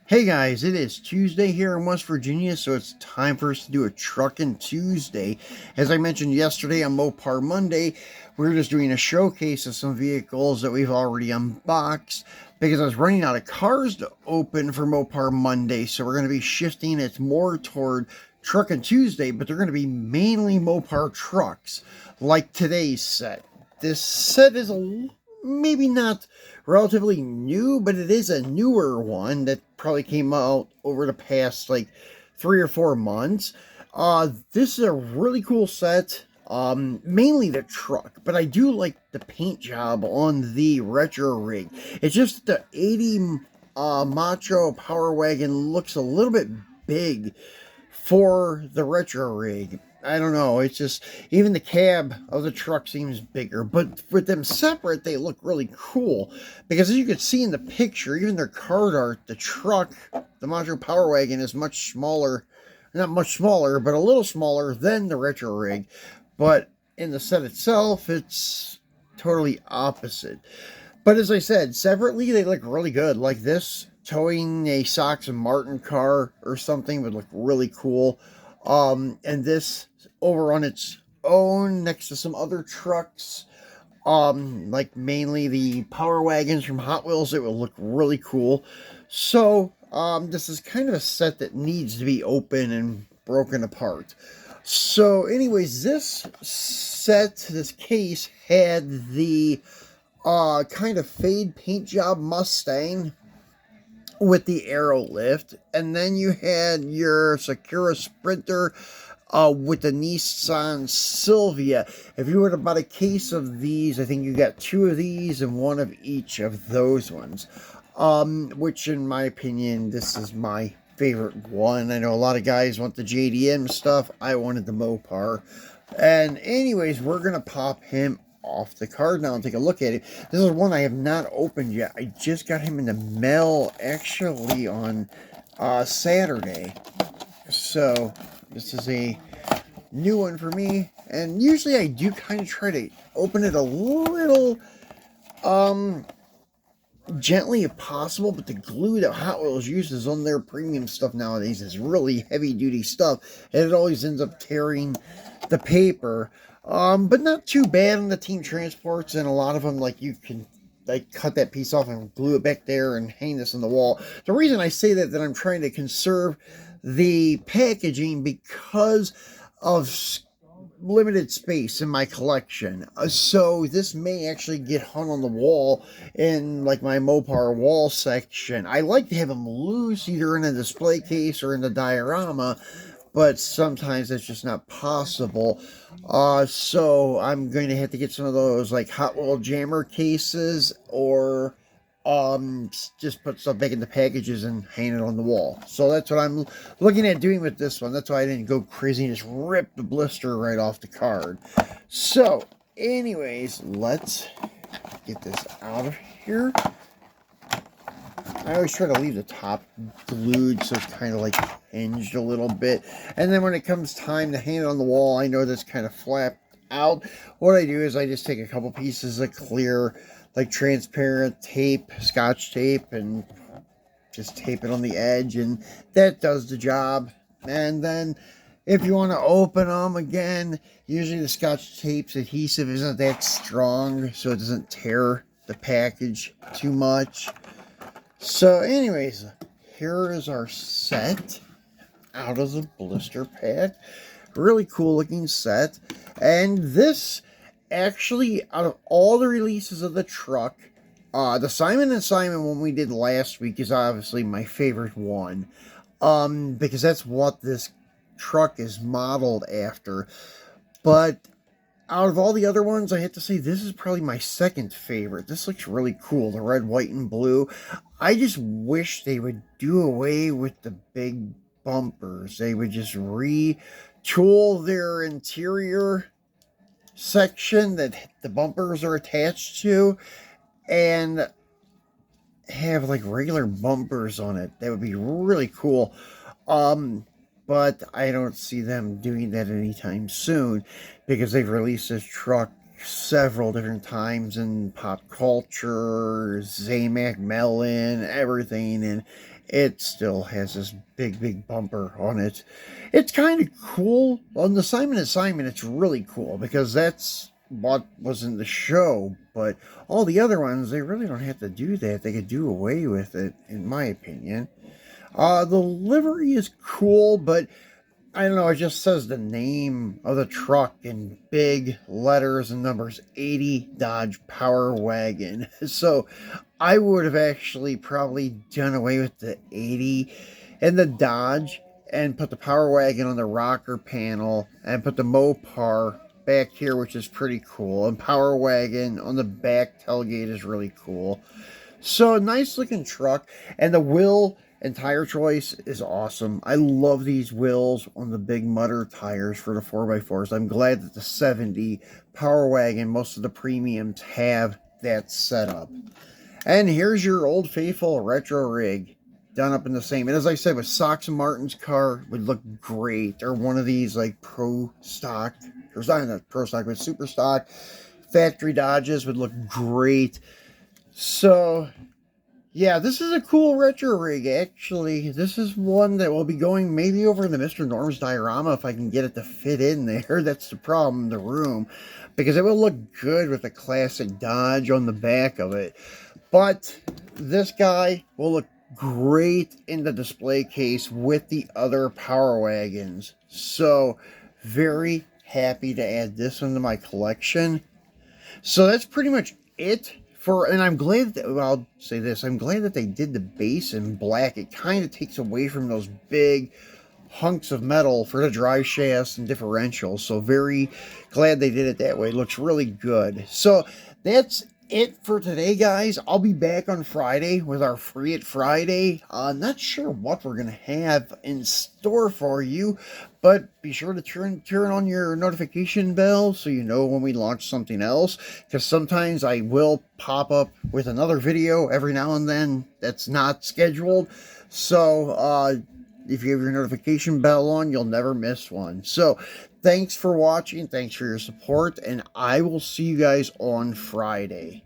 Hey guys, it is Tuesday here in West Virginia, so it's time for us to do a Truckin' Tuesday. As I mentioned yesterday on Mopar Monday, we're just doing a showcase of some vehicles that we've already unboxed because I was running out of cars to open for Mopar Monday, so we're going to be shifting it more toward Truckin' Tuesday, but they're going to be mainly Mopar trucks, like today's set. This set is maybe not relatively new, but it is a newer one that probably came out over the past like 3 or 4 months. This is a really cool set. Mainly the truck, but I do like the paint job on the retro rig. It's just the 80 Macho Power Wagon looks a little bit big for the retro rig. I don't know. It's just even the cab of the truck seems bigger, but with them separate, they look really cool. Because as you can see in the picture, even their card art, the truck, the Macho Power Wagon, is much smaller. Not much smaller, but a little smaller than the retro rig. But in the set itself, it's totally opposite. But as I said, separately they look really good. Like this, towing a Sox and Martin car or something would look really cool. And this over on its own next to some other trucks, like mainly the Power Wagons from Hot Wheels, it will look really cool. So, this is kind of a set that needs to be open and broken apart. So, anyways, this set, this case had the kind of fade paint job Mustang with the aero lift, and then you had your Sakura Sprinter with the Nissan Silvia. If you were to buy a case of these, I think you got two of these and one of each of those ones. Which in my opinion, this is my favorite one. I know a lot of guys want the JDM stuff. I wanted the Mopar. And anyways, we're going to pop him off the card now and take a look at it. This is one I have not opened yet. I just got him in the mail actually on Saturday. So this is a new one for me. And usually I do kind of try to open it a little gently if possible, but the glue that Hot Wheels uses on their premium stuff nowadays is really heavy duty stuff, and it always ends up tearing the paper. But not too bad on the team transports, and a lot of them, like, you can like cut that piece off and glue it back there and hang this on the wall. The reason I say that I'm trying to conserve the packaging because of limited space in my collection. So this may actually get hung on the wall in like my Mopar wall section. I like to have them loose either in a display case or in the diorama, but sometimes that's just not possible. So I'm going to have to get some of those like Hot Wheel jammer cases, or just put stuff back in the packages and hang it on the wall. So that's what I'm looking at doing with this one. That's why I didn't go crazy and just rip the blister right off the card. So anyways, let's get this out of here. I always try to leave the top glued so it's kind of like hinged a little bit. And then when it comes time to hang it on the wall, I know that's kind of flapped out. What I do is I just take a couple pieces of clear, like transparent tape, scotch tape, and just tape it on the edge, and that does the job. And then if you want to open them again, usually the scotch tape's adhesive isn't that strong, so it doesn't tear the package too much. So anyways, here is our set out of the blister pack. Really cool looking set. And this, actually, out of all the releases of the truck, the Simon & Simon one we did last week is obviously my favorite one. Because that's what this truck is modeled after. But out of all the other ones, I have to say this is probably my second favorite. This looks really cool, the red, white, and blue. I just wish they would do away with the big bumpers. They would just retool their interior section that the bumpers are attached to and have like regular bumpers on it. That would be really cool. But I don't see them doing that anytime soon because they've released this truck several different times in pop culture, Zamac Melon, everything, and it still has this big bumper on it. It's kind of cool. On the Simon & Simon, it's really cool because that's what was in the show, but all the other ones, they really don't have to do that. They could do away with it, in my opinion. The livery is cool, but I don't know, it just says the name of the truck in big letters and numbers, 80 Dodge Power Wagon. So I would have actually probably done away with the 80 and the Dodge and put the Power Wagon on the rocker panel and put the Mopar back here, which is pretty cool. And Power Wagon on the back tailgate is really cool. So nice looking truck, and the wheel and tire choice is awesome. I love these wheels on the big Mutter tires for the 4x4s. I'm glad that the 70 Power Wagon, most of the premiums have that setup. And here's your old faithful retro rig done up in the same. And as I said, with Sox and Martin's car would look great. Or one of these like pro stock, or not pro stock, but super stock factory Dodges would look great. So, yeah, this is a cool retro rig, actually. This is one that will be going maybe over in the Mr. Norm's diorama if I can get it to fit in there. That's the problem, the room. Because it will look good with a classic Dodge on the back of it. But this guy will look great in the display case with the other Power Wagons. So, very happy to add this one to my collection. So that's pretty much it for, and I'm glad that, well, I'll say this, I'm glad that they did the base in black. It kind of takes away from those big hunks of metal for the drive shafts and differentials. So very glad they did it that way. It looks really good. So that's it for today, guys. I'll be back on Friday with our Free It Friday. Not sure what we're going to have in store for you, but be sure to turn on your notification bell so you know when we launch something else, because sometimes I will pop up with another video every now and then that's not scheduled. So, if you have your notification bell on, you'll never miss one. So, thanks for watching. Thanks for your support. And I will see you guys on Friday.